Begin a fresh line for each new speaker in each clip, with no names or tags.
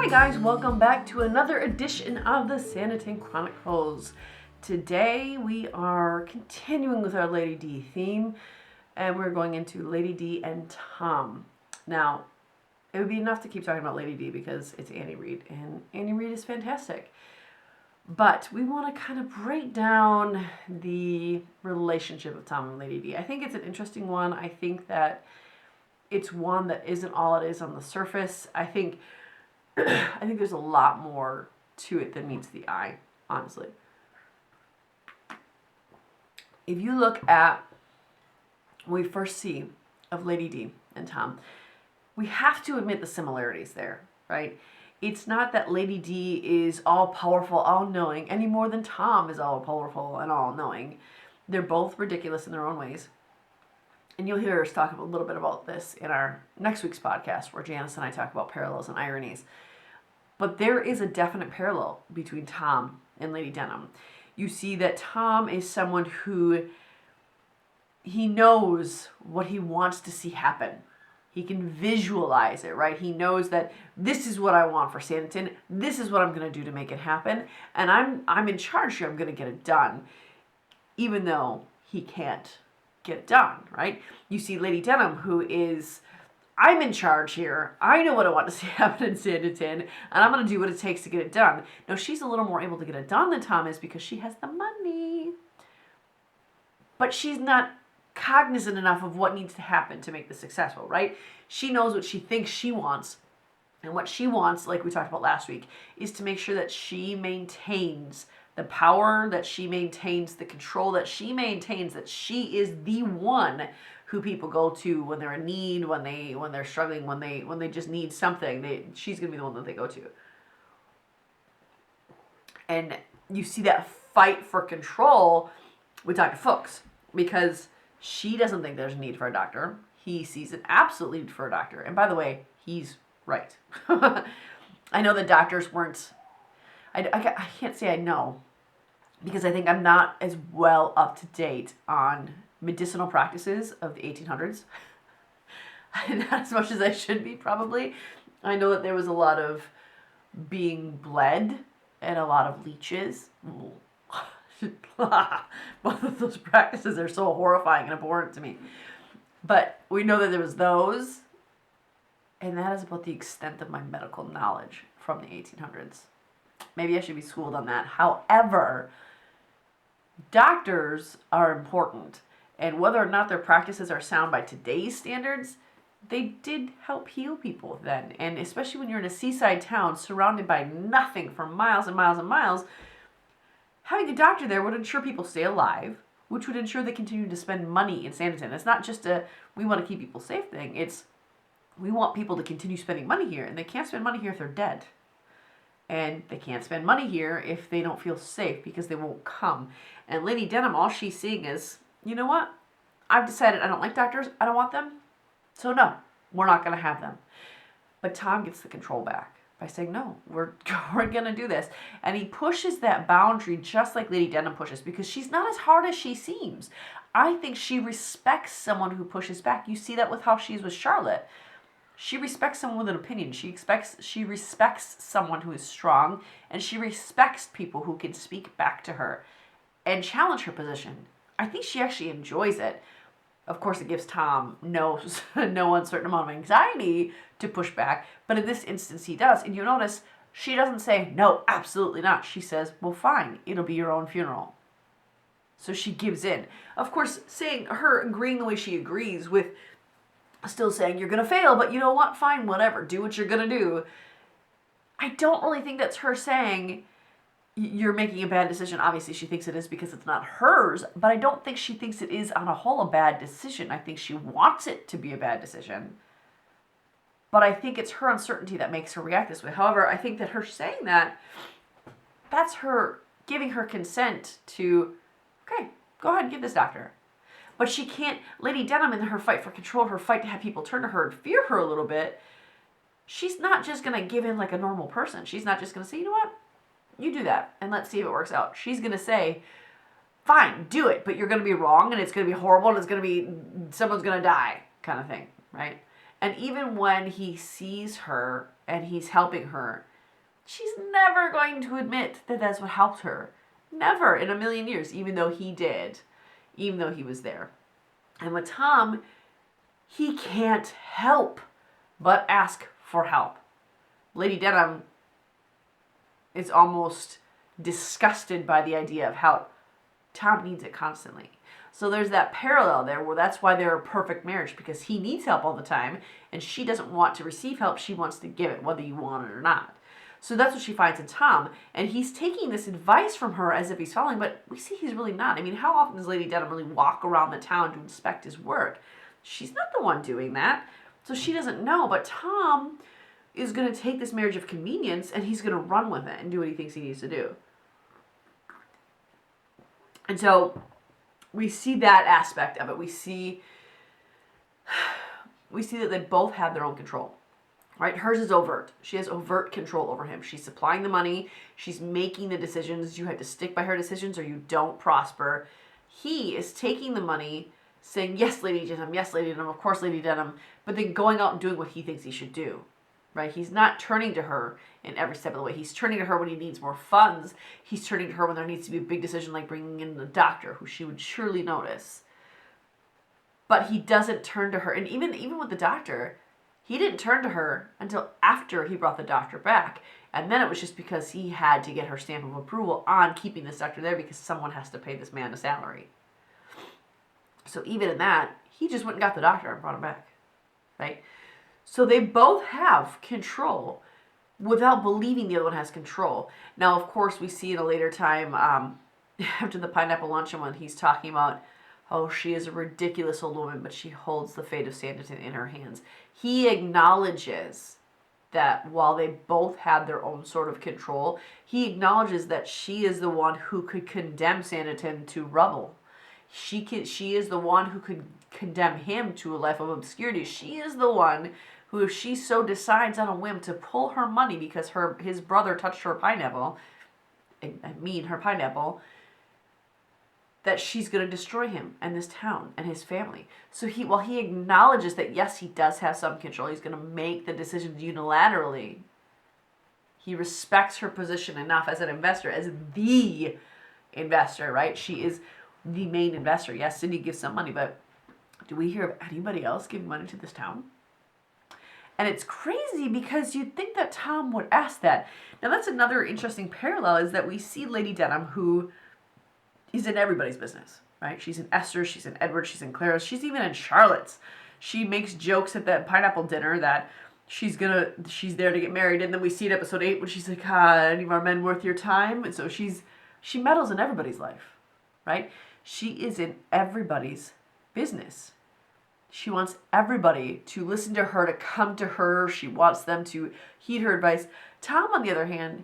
guys, welcome back to another edition of the Sanditon Chronicles. Today we are continuing with our Lady D theme, and we're going into Lady D and Tom. Now, it would be enough to keep talking about Lady D because it's Annie Reed, and Annie Reed is fantastic. But we want to kind of break down the relationship of Tom and Lady D. I think it's an interesting one. I think that it's one that isn't all it is on the surface. I think there's a lot more to it than meets the eye, honestly. If you look at what we first see of Lady D and Tom, we have to admit the similarities there, right? It's not that Lady D is all-powerful, all-knowing, any more than Tom is all-powerful and all-knowing. They're both ridiculous in their own ways. And you'll hear us talk a little bit about this in our next week's podcast, where Janice and I talk about parallels and ironies. But there is a definite parallel between Tom and Lady Denham. You see that Tom is someone who, he knows what he wants to see happen. He can visualize it, right? He knows that this is what I want for Sanditon. This is what I'm going to do to make it happen. And I'm in charge here. I'm going to get it done, even though he can't get it done, right? You see Lady Denham, who is, I'm in charge here. I know what I want to see happen in Sanditon, and I'm going to do what it takes to get it done. Now, she's a little more able to get it done than Tom is because she has the money. But she's not cognizant enough of what needs to happen to make this successful, right? She knows what she thinks she wants. And what she wants, like we talked about last week, is to make sure that she maintains the power, that she maintains the control, that she maintains that she is the one who people go to when they're in need, when they're struggling, when they just need something. She's gonna be the one that they go to. And you see that fight for control with Dr. Fuchs, because she doesn't think there's a need for a doctor. He sees an absolute need for a doctor. And by the way, he's right. I know that doctors weren't, I can't say I know, because I think I'm not as well up to date on medicinal practices of the 1800s. Not as much as I should be, probably. I know that there was a lot of being bled and a lot of leeches. Both of those practices are so horrifying and abhorrent to me. But we know that there was those, and that is about the extent of my medical knowledge from the 1800s. Maybe I should be schooled on that. However, doctors are important, and whether or not their practices are sound by today's standards, they did help heal people then. And especially when you're in a seaside town surrounded by nothing for miles and miles and miles, having a doctor there would ensure people stay alive, which would ensure they continue to spend money in Sanditon. It's not just a, we want to keep people safe thing. It's, we want people to continue spending money here, and they can't spend money here if they're dead. And they can't spend money here if they don't feel safe, because they won't come. And Lady Denham, all she's seeing is, you know what? I've decided I don't like doctors. I don't want them. So no, we're not going to have them. But Tom gets the control back by saying, no, we're going to do this. And he pushes that boundary just like Lady Denham pushes, because she's not as hard as she seems. I think she respects someone who pushes back. You see that with how she is with Charlotte. She respects someone with an opinion. She respects someone who is strong, and she respects people who can speak back to her and challenge her position. I think she actually enjoys it. Of course, it gives Tom no uncertain amount of anxiety to push back, but in this instance he does. And you notice she doesn't say, no, absolutely not. She says, well, fine, it'll be your own funeral. So she gives in. Of course, saying her agreeing the way she agrees with still saying, you're going to fail, but you know what? Fine, whatever. Do what you're going to do. I don't really think that's her saying, you're making a bad decision. Obviously, she thinks it is because it's not hers, but I don't think she thinks it is on a whole a bad decision. I think she wants it to be a bad decision. But I think it's her uncertainty that makes her react this way. However, I think that her saying that, that's her giving her consent to, okay, go ahead and give this doctor. But she can't, Lady Denham, in her fight for control, her fight to have people turn to her and fear her a little bit, she's not just going to give in like a normal person. She's not just going to say, you know what? You do that, and let's see if it works out. She's going to say, fine, do it, but you're going to be wrong, and it's going to be horrible, and it's going to be, someone's going to die, kind of thing, right? And even when he sees her and he's helping her, she's never going to admit that that's what helped her. Never in a million years, even though he did, even though he was there. And with Tom, he can't help but ask for help. Lady Denham is almost disgusted by the idea of how Tom needs it constantly. So there's that parallel there where that's why they're a perfect marriage, because he needs help all the time and she doesn't want to receive help. She wants to give it, whether you want it or not. So that's what she finds in Tom, and he's taking this advice from her as if he's following, but we see he's really not. I mean, how often does Lady Denham really walk around the town to inspect his work? She's not the one doing that, so she doesn't know, but Tom is going to take this marriage of convenience and he's going to run with it and do what he thinks he needs to do. And so we see that aspect of it. We see that they both have their own control. Right? Hers is overt. She has overt control over him. She's supplying the money. She's making the decisions. You have to stick by her decisions or you don't prosper. He is taking the money, saying, yes, Lady Denham, of course, Lady Denham, but then going out and doing what he thinks he should do. Right? He's not turning to her in every step of the way. He's turning to her when he needs more funds. He's turning to her when there needs to be a big decision like bringing in the doctor, who she would surely notice. But he doesn't turn to her. And even with the doctor, he didn't turn to her until after he brought the doctor back. And then it was just because he had to get her stamp of approval on keeping this doctor there because someone has to pay this man a salary. So even in that, he just went and got the doctor and brought him back. Right? So they both have control without believing the other one has control. Now, of course, we see in a later time, after the pineapple luncheon, when he's talking about, oh, she is a ridiculous old woman, but she holds the fate of Sanditon in her hands. He acknowledges that while they both had their own sort of control, he acknowledges that she is the one who could condemn Sanditon to rubble. She is the one who could condemn him to a life of obscurity. She is the one who, if she so decides on a whim to pull her money because his brother touched her pineapple, her pineapple, that she's going to destroy him and this town and his family. So while he acknowledges that, yes, he does have some control, he's going to make the decisions unilaterally, he respects her position enough as an investor, as the investor, right? She is the main investor. Yes, Cindy gives some money, but do we hear of anybody else giving money to this town? And it's crazy because you'd think that Tom would ask that. Now, that's another interesting parallel, is that we see Lady Denham, who is in everybody's business, right? She's in Esther's, she's in Edward's, she's in Clara's, she's even in Charlotte's. She makes jokes at that pineapple dinner that she's there to get married, and then we see in episode 8 when she's like, any of our men worth your time? And so she meddles in everybody's life, right? She is in everybody's business. She wants everybody to listen to her, to come to her. She wants them to heed her advice. Tom, on the other hand,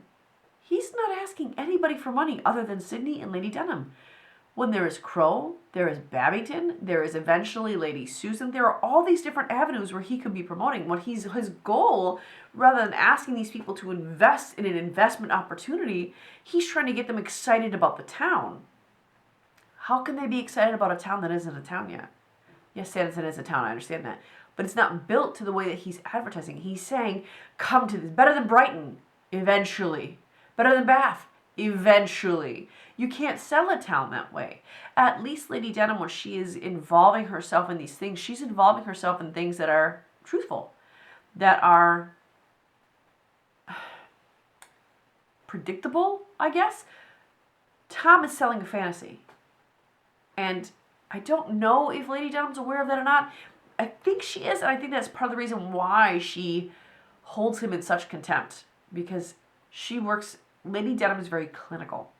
he's not asking anybody for money other than Sydney and Lady Denham. When there is Crow, there is Babington, there is eventually Lady Susan. There are all these different avenues where he could be promoting. His goal, rather than asking these people to invest in an investment opportunity, he's trying to get them excited about the town. How can they be excited about a town that isn't a town yet? Yes, Sanditon is a town, I understand that. But it's not built to the way that he's advertising. He's saying, come to this. Better than Brighton, eventually. Better than Bath, eventually. You can't sell a town that way. At least Lady Denham, when she is involving herself in these things, she's involving herself in things that are truthful, that are predictable, I guess. Tom is selling a fantasy. And I don't know if Lady Denham's aware of that or not. I think she is, and I think that's part of the reason why she holds him in such contempt. Because Lady Denham is very clinical,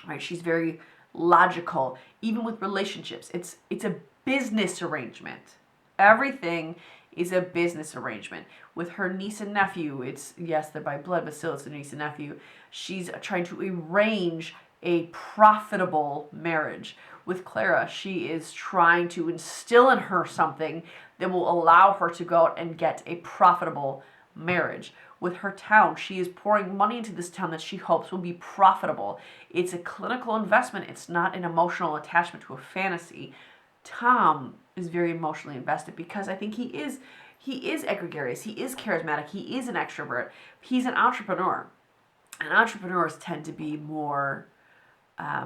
right? She's very logical, even with relationships. It's a business arrangement. Everything is a business arrangement. With her niece and nephew, yes, they're by blood, but still it's a niece and nephew. She's trying to arrange a profitable marriage. With Clara, she is trying to instill in her something that will allow her to go out and get a profitable marriage. With her town, she is pouring money into this town that she hopes will be profitable. It's a clinical investment. It's not an emotional attachment to a fantasy. Tom is very emotionally invested because I think he is egregious. He is charismatic. He is an extrovert. He's an entrepreneur. And entrepreneurs tend to be more, I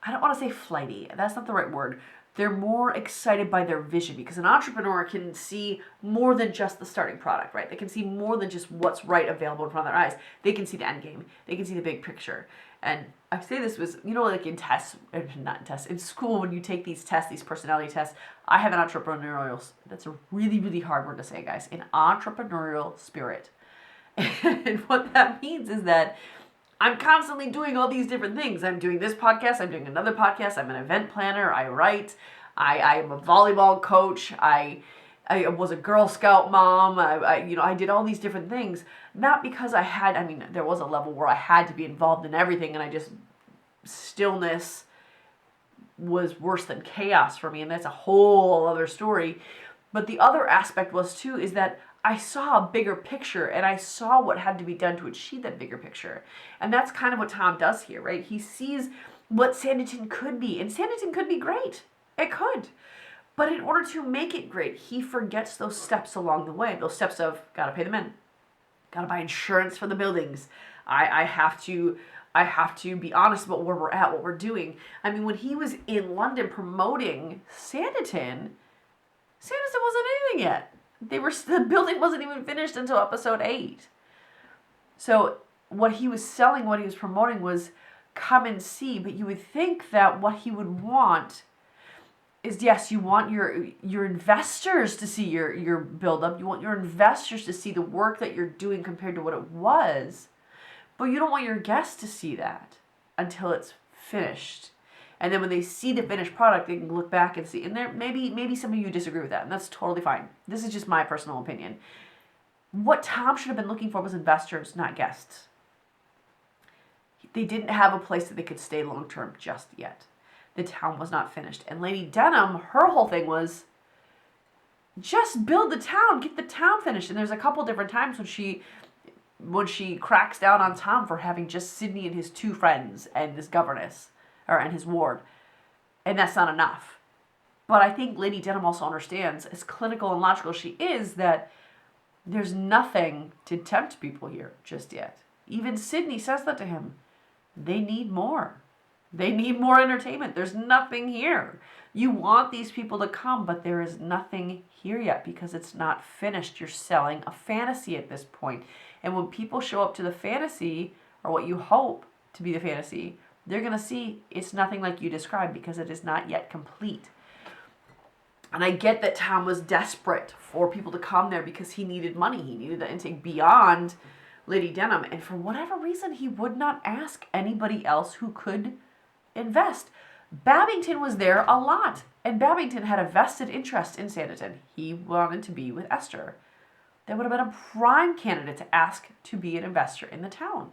don't want to say flighty. That's not the right word. They're more excited by their vision, because an entrepreneur can see more than just the starting product, right? They can see more than just what's right available in front of their eyes. They can see the end game. They can see the big picture. And I say this was, like in tests, not in tests, in school when you take these tests, these personality tests, I have an entrepreneurial, that's a really, really hard word to say, guys, an entrepreneurial spirit. And what that means is that I'm constantly doing all these different things. I'm doing this podcast. I'm doing another podcast. I'm an event planner. I write. I am a volleyball coach. I was a Girl Scout mom. I did all these different things. Not because there was a level where I had to be involved in everything, and stillness was worse than chaos for me, and that's a whole other story. But the other aspect was too, is that I saw a bigger picture, and I saw what had to be done to achieve that bigger picture. And that's kind of what Tom does here, right? He sees what Sanditon could be, and Sanditon could be great. It could. But in order to make it great, he forgets those steps along the way. Those steps of, gotta pay the men, gotta buy insurance for the buildings. I have to be honest about where we're at, what we're doing. I mean, when he was in London promoting Sanditon wasn't anything yet. The building wasn't even finished until episode 8. So what he was selling, what he was promoting was come and see, but you would think that what he would want is, yes, you want your investors to see your build up. You want your investors to see the work that you're doing compared to what it was, but you don't want your guests to see that until it's finished. And then when they see the finished product, they can look back and see. And there maybe some of you disagree with that, and that's totally fine. This is just my personal opinion. What Tom should have been looking for was investors, not guests. They didn't have a place that they could stay long term just yet. The town was not finished. And Lady Denham, her whole thing was just build the town, get the town finished. And there's a couple different times when she cracks down on Tom for having just Sydney and his 2 friends and this governess, and his ward. And that's not enough. But I think Lady Denham also understands, as clinical and logical as she is, that there's nothing to tempt people here just yet. Even Sydney says that to him. They need more. They need more entertainment. There's nothing here. You want these people to come, but there is nothing here yet because it's not finished. You're selling a fantasy at this point. And when people show up to the fantasy, or what you hope to be the fantasy, they're going to see it's nothing like you described because it is not yet complete. And I get that Tom was desperate for people to come there because he needed money. He needed the intake beyond Lady Denham. And for whatever reason, he would not ask anybody else who could invest. Babington was there a lot. And Babington had a vested interest in Sanditon. He wanted to be with Esther. That would have been a prime candidate to ask to be an investor in the town.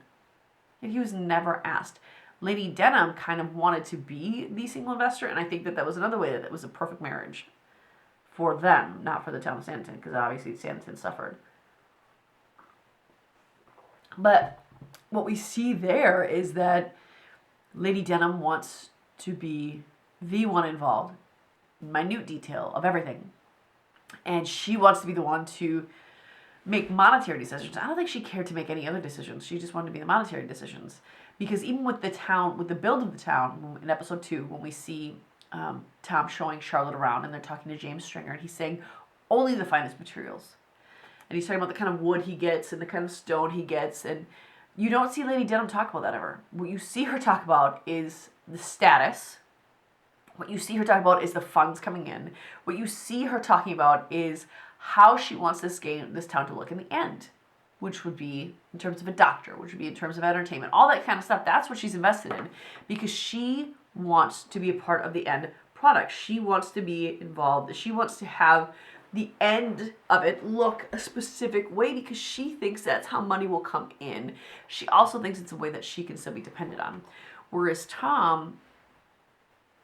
Yet he was never asked. Lady Denham kind of wanted to be the single investor, and I think that was another way that it was a perfect marriage for them, not for the town of Sanditon, because obviously Sanditon suffered. But what we see there is that Lady Denham wants to be the one involved, minute detail of everything. And she wants to be the one to make monetary decisions. I don't think she cared to make any other decisions. She just wanted to be the monetary decisions. Because even with the town, with the build of the town, in episode 2, when we see Tom showing Charlotte around and they're talking to James Stringer, and he's saying only the finest materials. And he's talking about the kind of wood he gets and the kind of stone he gets. And you don't see Lady Denham talk about that ever. What you see her talk about is the status. What you see her talk about is the funds coming in. What you see her talking about is how she wants this town to look in the end, which would be in terms of a doctor, which would be in terms of entertainment, all that kind of stuff. That's what she's invested in because she wants to be a part of the end product. She wants to be involved. She wants to have the end of it look a specific way because she thinks that's how money will come in. She also thinks it's a way that she can still be dependent on. Whereas Tom,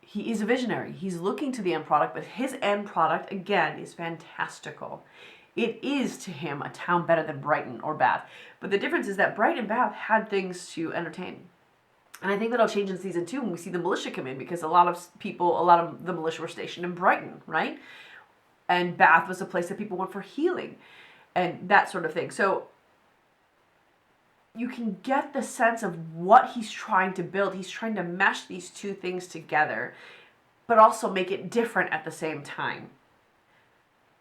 he is a visionary. He's looking to the end product, but his end product, again, is fantastical. It is to him a town better than Brighton or Bath. But the difference is that Brighton and Bath had things to entertain. And I think that'll change in season 2 when we see the militia come in because a lot of the militia were stationed in Brighton, right? And Bath was a place that people went for healing and that sort of thing. So you can get the sense of what he's trying to build. He's trying to mesh these two things together, but also make it different at the same time.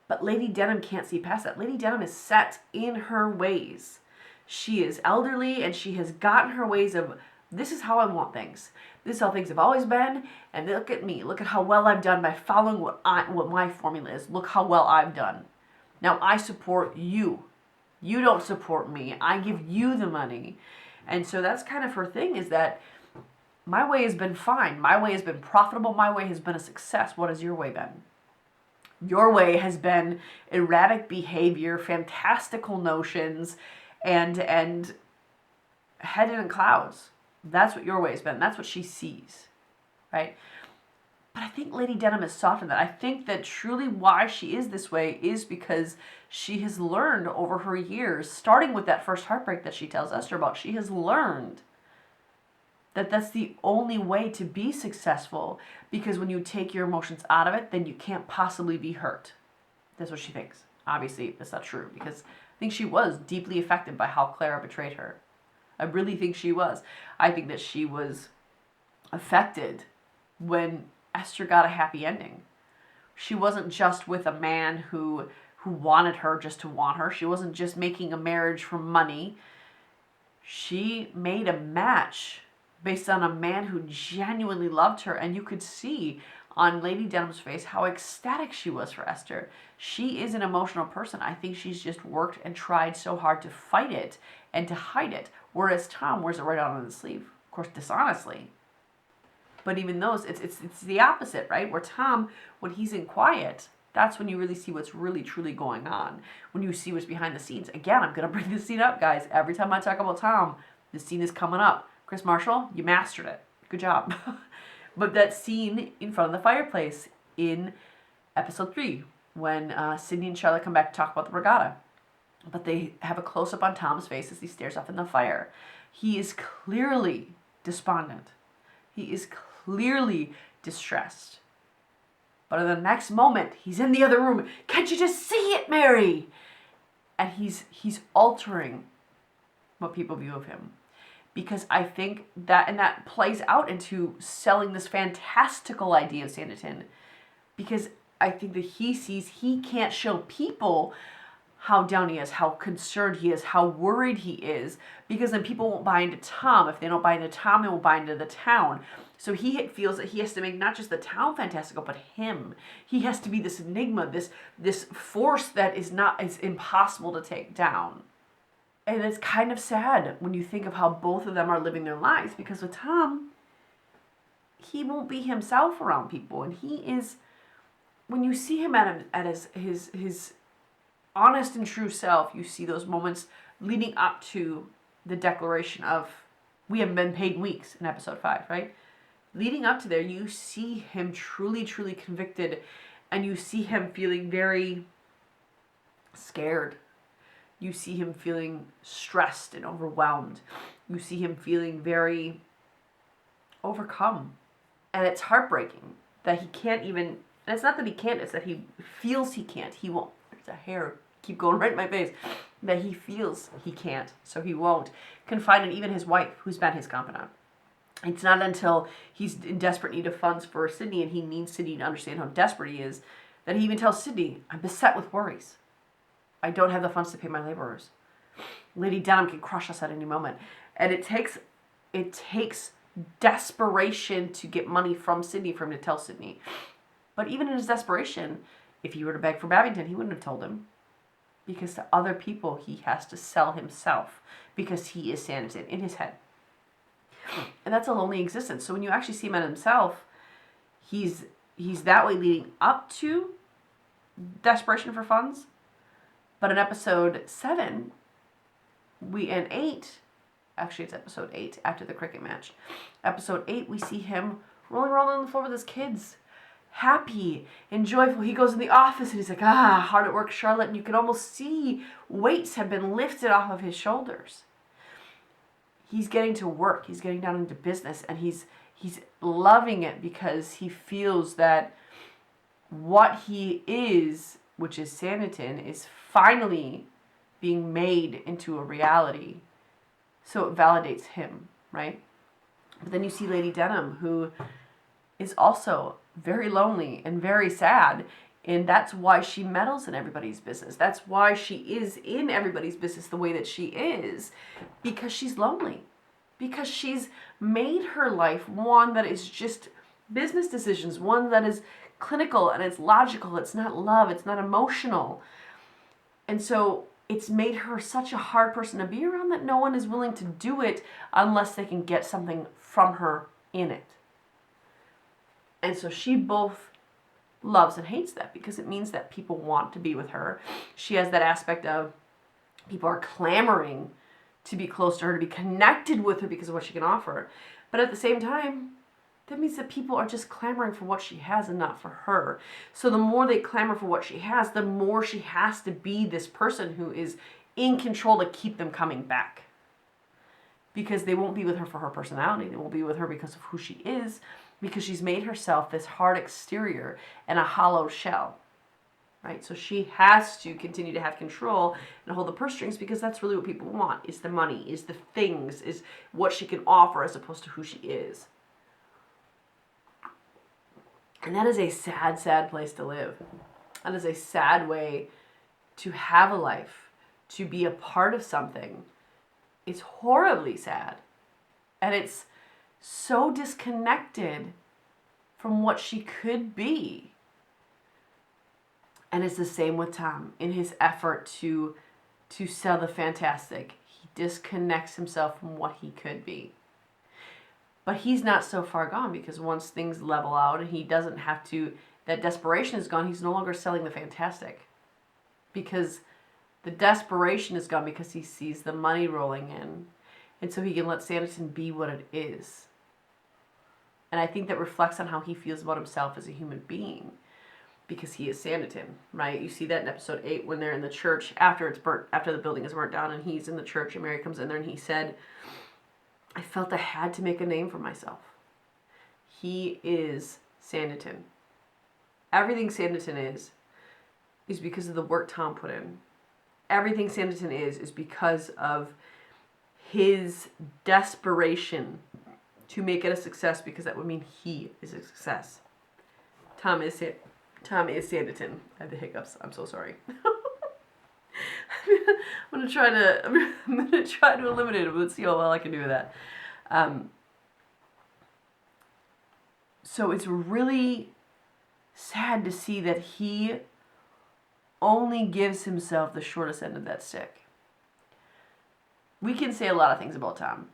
But Lady Denham can't see past that. Lady Denham is set in her ways. She is elderly, and she has gotten her ways of, this is how I want things. This is how things have always been, and look at me. Look at how well I've done by following what my formula is. Look how well I've done. Now I support you. You don't support me. I give you the money. And so that's kind of her thing, is that my way has been fine. My way has been profitable. My way has been a success. What has your way been? Your way has been erratic behavior, fantastical notions, and headed in clouds. That's what your way has been. That's what she sees, right? But I think Lady Denham has softened that. I think that truly why she is this way is because she has learned over her years, starting with that first heartbreak that she tells Esther about, she has learned that that's the only way to be successful, because when you take your emotions out of it, then you can't possibly be hurt. That's what she thinks. Obviously, that's not true, because I think she was deeply affected by how Clara betrayed her. I really think she was. I think that she was affected when Esther got a happy ending. She wasn't just with a man who wanted her just to want her. She wasn't just making a marriage for money. She made a match based on a man who genuinely loved her, and you could see on Lady Denham's face how ecstatic she was for Esther. She is an emotional person. I think she's just worked and tried so hard to fight it and to hide it, whereas Tom wears it right out on his sleeve, of course, dishonestly. But even those, it's the opposite, right? Where Tom, when he's in quiet, that's when you really see what's really truly going on. When you see what's behind the scenes. Again, I'm going to bring this scene up, guys. Every time I talk about Tom, this scene is coming up. Chris Marshall, you mastered it. Good job. But that scene in front of the fireplace in episode 3, when Sydney and Charlotte come back to talk about the regatta. But they have a close-up on Tom's face as he stares up in the fire. He is clearly despondent. He is clearly distressed. But in the next moment, he's in the other room. Can't you just see it, Mary? And he's altering what people view of him. Because I think that plays out into selling this fantastical idea of Sanditon. Because I think that he sees he can't show people how down he is, how concerned he is, how worried he is, because then people won't buy into Tom. If they don't buy into Tom, they won't buy into the town. So he feels that he has to make not just the town fantastical, but him. He has to be this enigma, this force that is impossible to take down. And it's kind of sad when you think of how both of them are living their lives, because with Tom, he won't be himself around people, and he is, when you see him at his honest and true self, you see those moments leading up to the declaration of, we haven't been paid in weeks in episode 5, right? Leading up to there, you see him truly, truly convicted, and you see him feeling very scared. You see him feeling stressed and overwhelmed. You see him feeling very overcome. And it's heartbreaking that he can't even, and it's not that he can't, it's that he feels he can't. He won't. There's a hair keep going right in my face. That he feels he can't, so he won't confide in even his wife, who's been his confidant. It's not until he's in desperate need of funds for Sydney, and he needs Sydney to understand how desperate he is, that he even tells Sydney, I'm beset with worries. I don't have the funds to pay my laborers. Lady Denham can crush us at any moment. And it takes desperation to get money from Sydney for him to tell Sydney. But even in his desperation, if he were to beg for Babington, he wouldn't have told him. Because to other people, he has to sell himself. Because he is Sanditon in his head. And that's a lonely existence. So when you actually see him at himself, he's that way leading up to desperation for funds. But in episode 7, and 8, actually it's episode 8, after the cricket match. Episode 8, we see him rolling around on the floor with his kids. Happy and joyful. He goes in the office and he's like, hard at work, Charlotte. And you can almost see weights have been lifted off of his shoulders. He's getting to work. He's getting down into business. And he's loving it because he feels that what he is, which is Sanditon, is finally being made into a reality. So it validates him, right? But then you see Lady Denham, who is also very lonely and very sad. And that's why she meddles in everybody's business. That's why she is in everybody's business the way that she is. Because she's lonely. Because she's made her life one that is just business decisions, one that is clinical and it's logical. It's not love. It's not emotional. And so it's made her such a hard person to be around that no one is willing to do it unless they can get something from her in it. And so she both loves and hates that, because it means that people want to be with her. She has that aspect of people are clamoring to be close to her, to be connected with her because of what she can offer. But at the same time, that means that people are just clamoring for what she has and not for her. So the more they clamor for what she has, the more she has to be this person who is in control to keep them coming back. Because they won't be with her for her personality. They won't be with her because of who she is, because she's made herself this hard exterior and a hollow shell. Right? So she has to continue to have control and hold the purse strings, because that's really what people want, is the money, is the things, is what she can offer as opposed to who she is. And that is a sad, sad place to live. That is a sad way to have a life, to be a part of something. It's horribly sad. And it's so disconnected from what she could be. And it's the same with Tom. In his effort to sell the fantastic, he disconnects himself from what he could be. But he's not so far gone, because once things level out and he doesn't have to, that desperation is gone, he's no longer selling the fantastic. Because the desperation is gone, because he sees the money rolling in. And so he can let Sanditon be what it is. And I think that reflects on how he feels about himself as a human being. Because he is Sanditon, right? You see that in episode 8 when they're in the church after it's burnt, after the building is burnt down, and he's in the church and Mary comes in there and he said, I felt I had to make a name for myself. He is Sanditon. Everything Sanditon is because of the work Tom put in. Everything Sanditon is because of his desperation to make it a success, because that would mean he is a success. Tom is Sanditon. I have the hiccups. I'm so sorry. I'm gonna try to eliminate it. Let's see how well I can do with that. So it's really sad to see that he only gives himself the shortest end of that stick. We can say a lot of things about Tom,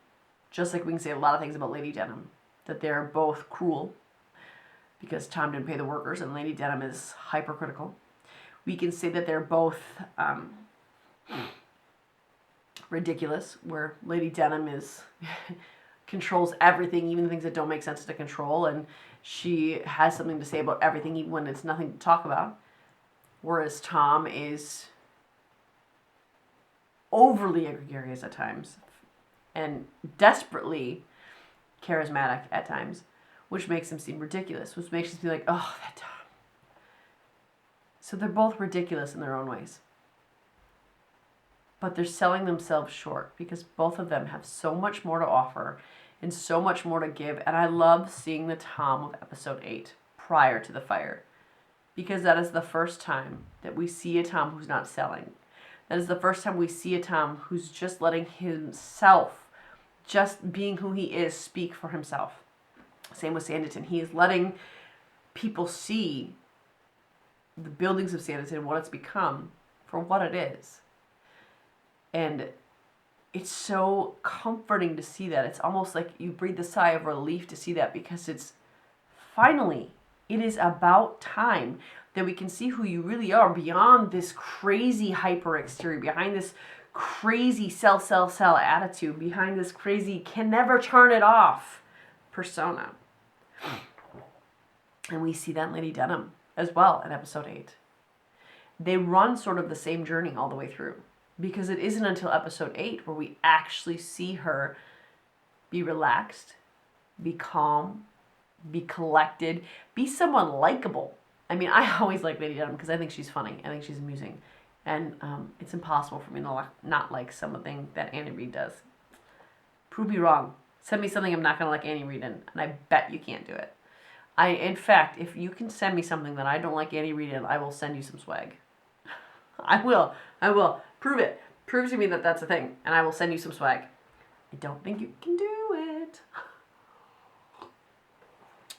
just like we can say a lot of things about Lady Denham, that they're both cruel because Tom didn't pay the workers and Lady Denham is hypercritical. We can say that they're both ridiculous, where Lady Denham is controls everything, even things that don't make sense to control, and she has something to say about everything even when it's nothing to talk about. Whereas Tom is overly gregarious at times and desperately charismatic at times, which makes him seem ridiculous, which makes him feel like, oh, that Tom. So they're both ridiculous in their own ways. But they're selling themselves short, because both of them have so much more to offer and so much more to give. And I love seeing the Tom of episode 8 prior to the fire, because that is the first time that we see a Tom who's not selling. That is the first time we see a Tom who's just letting himself, just being who he is, speak for himself. Same with Sanditon. He is letting people see the buildings of Sanditon, what it's become, for what it is. And it's so comforting to see that. It's almost like you breathe a sigh of relief to see that, because it's finally, it is about time that we can see who you really are beyond this crazy hyper exterior, behind this crazy sell attitude, behind this crazy can never turn it off persona. And we see that in Lady Denham as well in episode 8. They run sort of the same journey all the way through, because it isn't until episode 8 where we actually see her be relaxed, be calm, be collected, be someone likable. I mean, I always like Lady Denham because I think she's funny. I think she's amusing. And it's impossible for me to not like something that Annie Reid does. prove me wrong. Send me something I'm not going to like Annie read in, and I bet you can't do it. In fact, if you can send me something that I don't like Annie read in, I will send you some swag. I will. Prove it. Prove to me that that's a thing, and I will send you some swag. I don't think you can do it.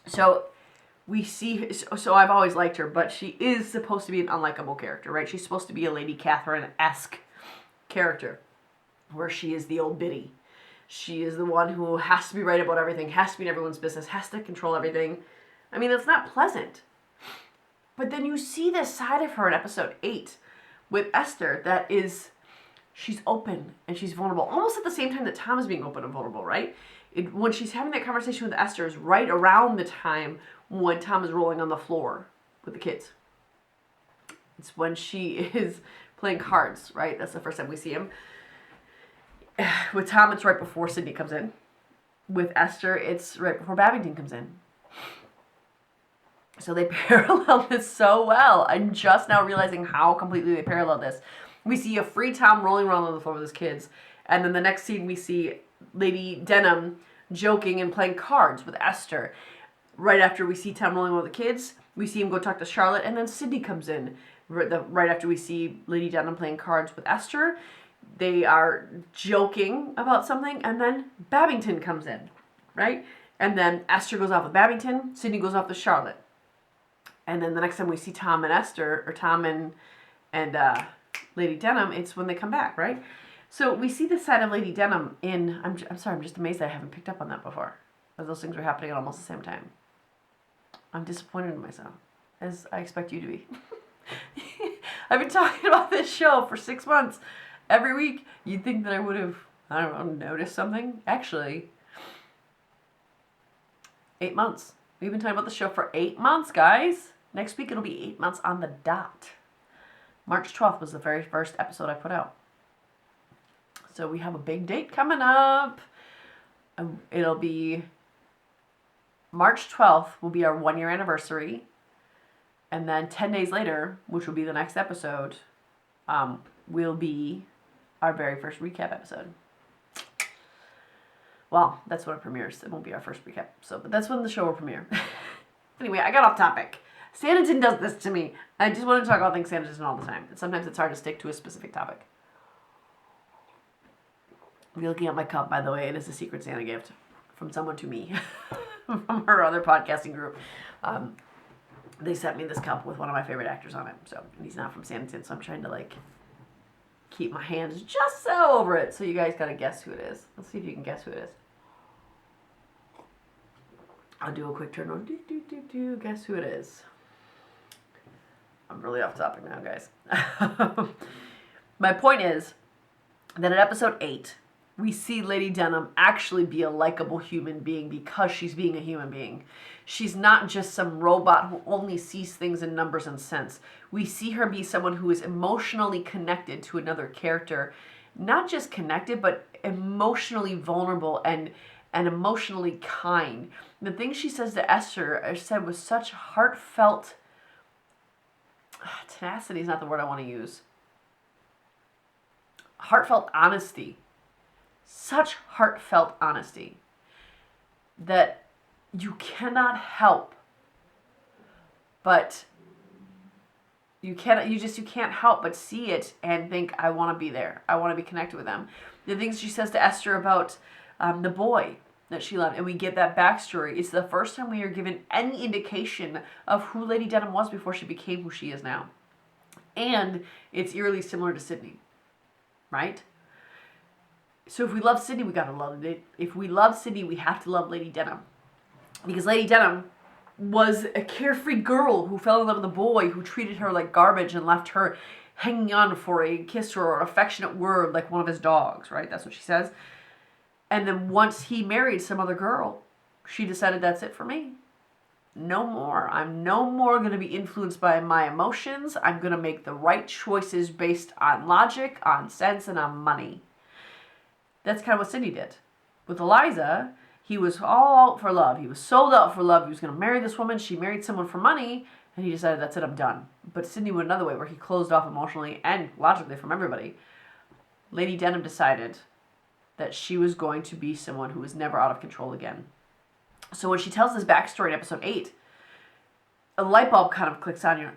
So we see, so I've always liked her, but she is supposed to be an unlikable character, right? She's supposed to be a Lady Catherine-esque character, where she is the old biddy. She is the one who has to be right about everything, has to be in everyone's business, has to control everything. I mean, that's not pleasant. But then you see this side of her in episode 8 with Esther that is, she's open and she's vulnerable, almost at the same time that Tom is being open and vulnerable, right? When she's having that conversation with Esther is right around the time when Tom is rolling on the floor with the kids. It's when she is playing cards, right? That's the first time we see him. With Tom, it's right before Sydney comes in. With Esther, it's right before Babington comes in. So they parallel this so well. I'm just now realizing how completely they parallel this. We see a free Tom rolling around on the floor with his kids. And then the next scene we see Lady Denham joking and playing cards with Esther. Right after we see Tom rolling around with the kids, we see him go talk to Charlotte, and then Sydney comes in. Right after we see Lady Denham playing cards with Esther, they are joking about something, and then Babington comes in, right? And then Esther goes off with Babington, Sydney goes off with Charlotte. And then the next time we see Tom and Esther, or Tom and Lady Denham, it's when they come back, right? So we see this side of Lady Denham in, I'm sorry, I'm just amazed that I haven't picked up on that before. That those things were happening at almost the same time. I'm disappointed in myself, as I expect you to be. I've been talking about this show for 6 months. Every week, you'd think that I would have, I don't know, noticed something. Actually, 8 months. We've been talking about the show for 8 months, guys. Next week, it'll be 8 months on the dot. March 12th was the very first episode I put out. So we have a big date coming up. It'll be March 12th will be our 1-year anniversary. And then 10 days later, which will be the next episode, will be our very first recap episode. Well, that's when it premieres. It won't be our first recap episode, but that's when the show will premiere. Anyway, I got off topic. Sanditon does this to me. I just want to talk about things Sanditon all the time. And sometimes it's hard to stick to a specific topic. If you're looking at my cup, by the way, it is a Secret Santa gift from someone to me. From her other podcasting group. They sent me this cup with one of my favorite actors on it. So, and he's not from Sanditon, so I'm trying to keep my hands just so over it. So you guys gotta guess who it is. Let's see if you can guess who it is. I'll do a quick turn on. Guess who it is. I'm really off topic now, guys. My point is that in episode 8, we see Lady Denham actually be a likable human being because she's being a human being. She's not just some robot who only sees things in numbers and cents. We see her be someone who is emotionally connected to another character. Not just connected, but emotionally vulnerable and emotionally kind. The thing she says to Esther are said with such heartfelt... tenacity is not the word I want to use. Heartfelt honesty. Such heartfelt honesty that you cannot help but you can't help but see it and think, I want to be there. I want to be connected with them. The things she says to Esther about the boy that she loved, and we get that backstory. It's the first time we are given any indication of who Lady Denham was before she became who she is now. And it's eerily similar to Sydney, right? So if we love Sydney, we gotta love it. If we love Sydney, we have to love Lady Denham. Because Lady Denham was a carefree girl who fell in love with a boy who treated her like garbage and left her hanging on for a kiss or an affectionate word like one of his dogs, right? That's what she says. And then once he married some other girl, she decided, that's it for me. No more. I'm no more going to be influenced by my emotions. I'm going to make the right choices based on logic, on sense, and on money. That's kind of what Sydney did. With Eliza, he was all out for love. He was sold out for love. He was going to marry this woman. She married someone for money, and he decided, that's it, I'm done. But Sydney went another way, where he closed off emotionally and logically from everybody. Lady Denham decided that she was going to be someone who was never out of control again. So when she tells this backstory in episode 8, a light bulb kind of clicks on you.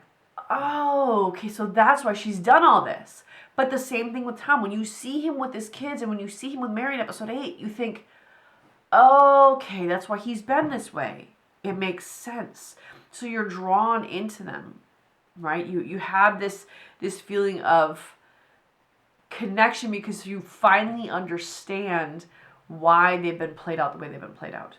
Oh, okay, so that's why she's done all this. But the same thing with Tom. When you see him with his kids and when you see him with Mary in episode 8, you think, okay, that's why he's been this way. It makes sense. So you're drawn into them, right? You have this feeling of connection because you finally understand why they've been played out the way they've been played out.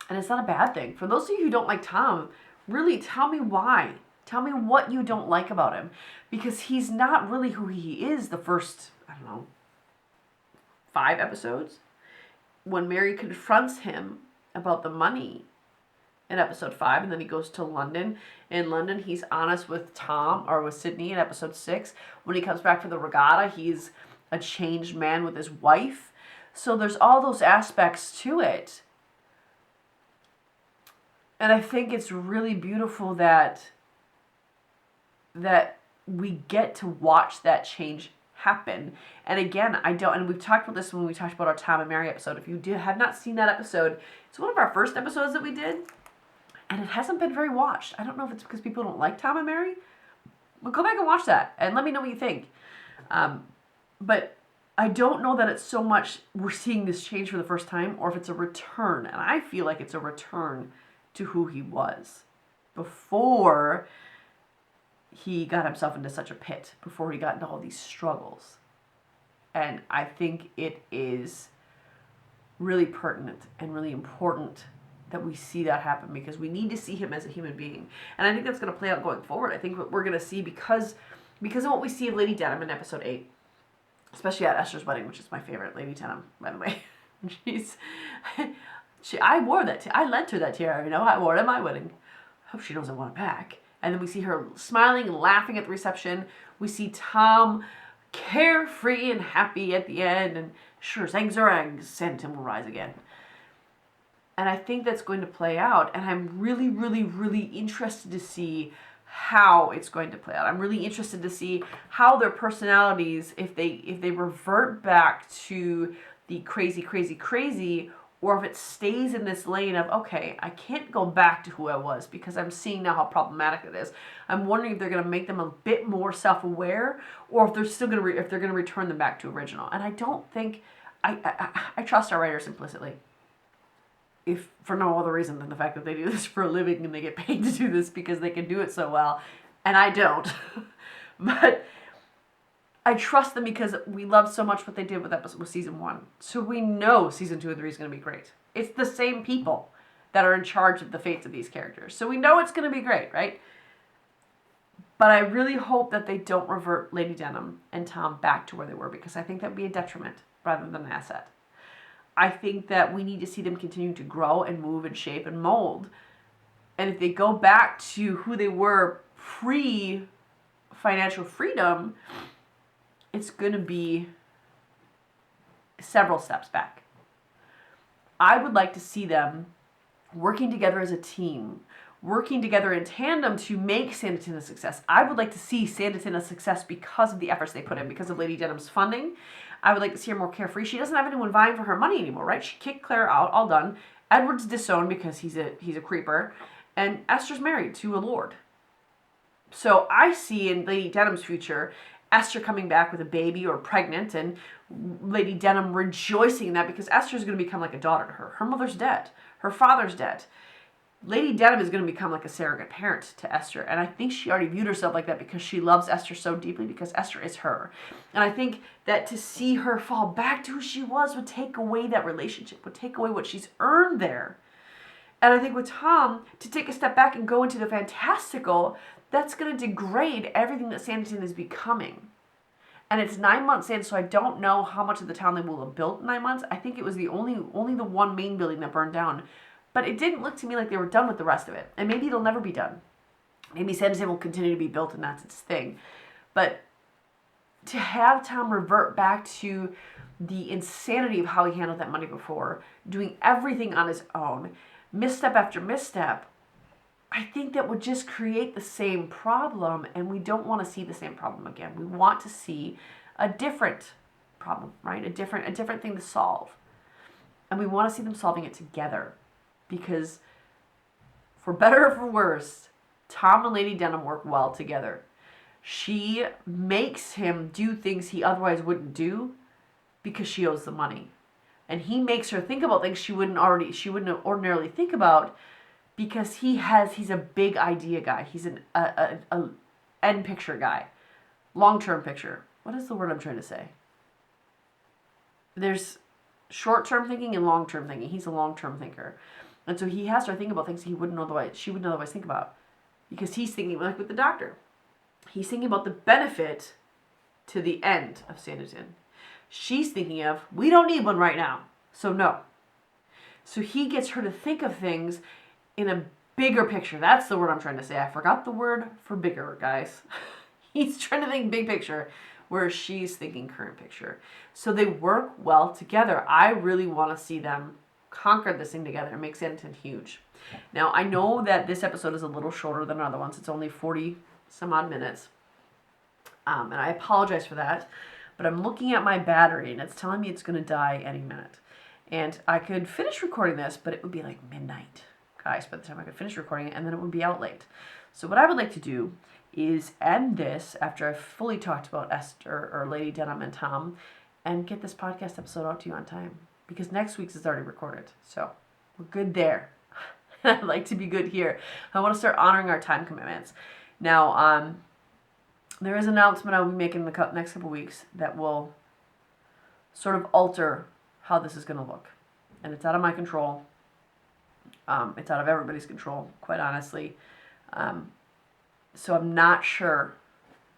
And it's not a bad thing. For those of you who don't like Tom, really tell me why. Tell me what you don't like about him. Because he's not really who he is the first, 5 episodes. When Mary confronts him about the money in episode 5, and then he goes to London. In London, he's honest with Tom, or with Sydney in episode 6. When he comes back for the regatta, he's a changed man with his wife. So there's all those aspects to it. And I think it's really beautiful that we get to watch that change happen. And again, and we've talked about this when we talked about our Tom and Mary episode. If you have not seen that episode, it's one of our first episodes that we did, and it hasn't been very watched. I don't know if it's because people don't like Tom and Mary, but go back and watch that and let me know what you think. But I don't know that it's so much we're seeing this change for the first time, or if it's a return. And I feel like it's a return to who he was before he got himself into such a pit, before he got into all these struggles. And I think it is really pertinent and really important that we see that happen, because we need to see him as a human being. And I think that's going to play out going forward. I think what we're going to see, because of what we see of Lady Denham in episode 8, especially at Esther's wedding, which is my favorite, Lady Denham, by the way. I wore that. I lent her that tiara. I wore it at my wedding. Hope she doesn't want it back. And then we see her smiling and laughing at the reception. We see Tom carefree and happy at the end. And sure as eggs are eggs, Sanditon will rise again. And I think that's going to play out. And I'm really, really, really interested to see how it's going to play out. I'm really interested to see how their personalities, if they revert back to the crazy, crazy, crazy, or if it stays in this lane of, okay, I can't go back to who I was because I'm seeing now how problematic it is. I'm wondering if they're going to make them a bit more self-aware, or if they're still going to if they're going to return them back to original. And I don't think I trust our writers implicitly, if for no other reason than the fact that they do this for a living and they get paid to do this because they can do it so well, and I don't. But I trust them because we loved so much what they did with season 1. So we know season 2 and 3 is going to be great. It's the same people that are in charge of the fates of these characters. So we know it's going to be great, right? But I really hope that they don't revert Lady Denham and Tom back to where they were, because I think that would be a detriment rather than an asset. I think that we need to see them continue to grow and move and shape and mold. And if they go back to who they were pre-financial freedom, it's going to be several steps back. I would like to see them working together as a team, working together in tandem to make Sanditon a success. I would like to see Sanditon a success because of the efforts they put in, because of Lady Denham's funding. I would like to see her more carefree. She doesn't have anyone vying for her money anymore, right? She kicked Claire out, all done. Edward's disowned because he's a creeper. And Esther's married to a lord. So I see in Lady Denham's future Esther coming back with a baby or pregnant, and Lady Denham rejoicing in that, because Esther's going to become like a daughter to her. Her mother's dead. Her father's dead. Lady Denham is going to become like a surrogate parent to Esther. And I think she already viewed herself like that because she loves Esther so deeply, because Esther is her. And I think that to see her fall back to who she was would take away that relationship, would take away what she's earned there. And I think with Tom, to take a step back and go into the fantastical, that's going to degrade everything that Sanditon is becoming. And it's 9 months in, so I don't know how much of the town they will have built in 9 months. I think it was only the one main building that burned down. But it didn't look to me like they were done with the rest of it. And maybe it'll never be done. Maybe Sanditon will continue to be built and that's its thing. But to have Tom revert back to the insanity of how he handled that money before, doing everything on his own, misstep after misstep, I think that would just create the same problem, and we don't want to see the same problem again. We want to see a different problem, right? A different thing to solve. And we want to see them solving it together, because for better or for worse, Tom and Lady Denham work well together. She makes him do things he otherwise wouldn't do because she owes the money. And he makes her think about things she wouldn't ordinarily think about, because he's a big idea guy. He's an end picture guy. Long-term picture. What is the word I'm trying to say? There's short-term thinking and long-term thinking. He's a long-term thinker. And so he has her think about things she wouldn't otherwise think about. Because he's thinking, like with the doctor, he's thinking about the benefit to the end of Sanditon. She's thinking of, we don't need one right now, so no. So he gets her to think of things in a bigger picture. That's the word I'm trying to say. I forgot the word for bigger, guys. He's trying to think big picture, where she's thinking current picture. So they work well together. I really want to see them conquer this thing together and make Sanditon huge. Now, I know that this episode is a little shorter than other ones. It's only 40 some odd minutes. And I apologize for that. But I'm looking at my battery and it's telling me it's going to die any minute. And I could finish recording this, but it would be like midnight, guys, by the time I could finish recording it, and then it would be out late. So what I would like to do is end this after I've fully talked about Esther or Lady Denham and Tom, and get this podcast episode out to you on time, because next week's is already recorded. So we're good there. I'd like to be good here. I want to start honoring our time commitments. Now, there is an announcement I'll be making in the next couple weeks that will sort of alter how this is going to look. And it's out of my control. It's out of everybody's control, quite honestly. So I'm not sure.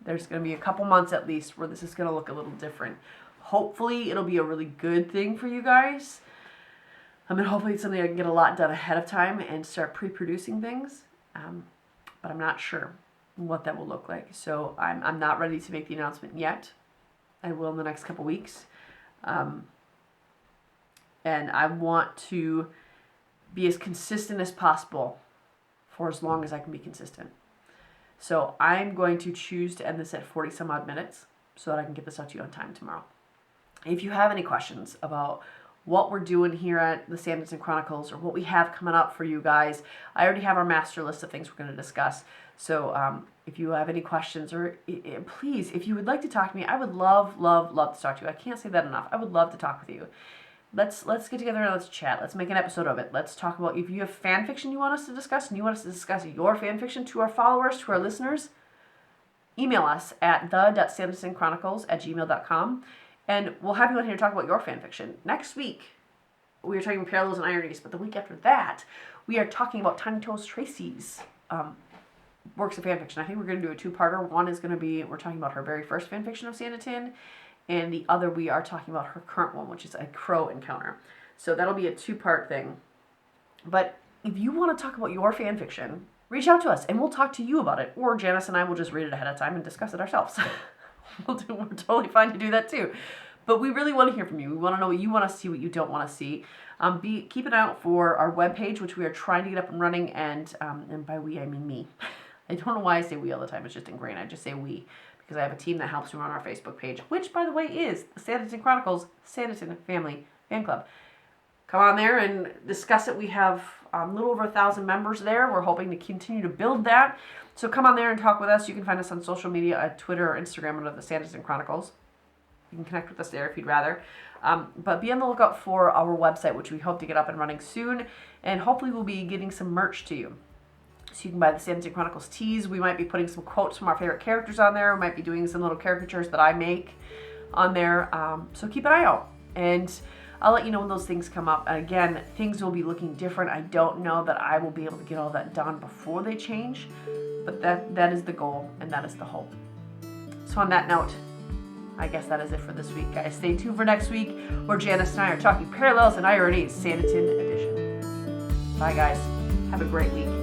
There's going to be a couple months at least where this is going to look a little different. Hopefully it'll be a really good thing for you guys. I mean, hopefully it's something I can get a lot done ahead of time and start pre-producing things. But I'm not sure what that will look like. So I'm not ready to make the announcement yet. I will in the next couple weeks. And I want to be as consistent as possible for as long as I can be consistent. So I'm going to choose to end this at 40 some odd minutes so that I can get this out to you on time tomorrow. If you have any questions about what we're doing here at the Sanditon Chronicles or what we have coming up for you guys, I already have our master list of things we're going to discuss. So if you have any questions, or please, if you would like to talk to me, I would love to talk to you. I can't say that enough. I would love to talk with you. Let's get together and let's chat. Let's make an episode of it. Let's talk about, if you have fan fiction you want us to discuss and you want us to discuss your fan fiction to our followers, to our listeners, email us at the.sanditonchronicles@gmail.com, and we'll have you on here to talk about your fan fiction. Next week, we are talking about parallels and ironies, but the week after that, we are talking about Tiny Toes Tracy's works of fan fiction. I think we're going to do a two-parter. One is going to be, we're talking about her very first fan fiction of Sanditon, and the other we are talking about her current one, which is a crow encounter. So that'll be a two-part thing. But if you want to talk about your fan fiction, reach out to us and we'll talk to you about it. Or Janice and I will just read it ahead of time and discuss it ourselves. We're totally fine to do that too. But we really want to hear from you. We want to know what you want to see, what you don't want to see. Keep an eye out for our webpage, which we are trying to get up and running. And by we, I mean me. I don't know why I say we all the time. It's just ingrained. I just say we, because I have a team that helps me run our Facebook page, which, by the way, is the Sanditon Chronicles Sanditon Family Fan Club. Come on there and discuss it. We have a little over 1,000 members there. We're hoping to continue to build that. So come on there and talk with us. You can find us on social media at Twitter or Instagram under the Sanditon Chronicles. You can connect with us there if you'd rather. But be on the lookout for our website, which we hope to get up and running soon. And hopefully we'll be getting some merch to you. So you can buy the Sanditon Chronicles tees. We might be putting some quotes from our favorite characters on there. We might be doing some little caricatures that I make on there. So keep an eye out. And I'll let you know when those things come up. And again, things will be looking different. I don't know that I will be able to get all that done before they change. But that is the goal and that is the hope. So on that note, I guess that is it for this week, guys. Stay tuned for next week where Janice and I are talking parallels and ironies, Sanditon edition. Bye, guys. Have a great week.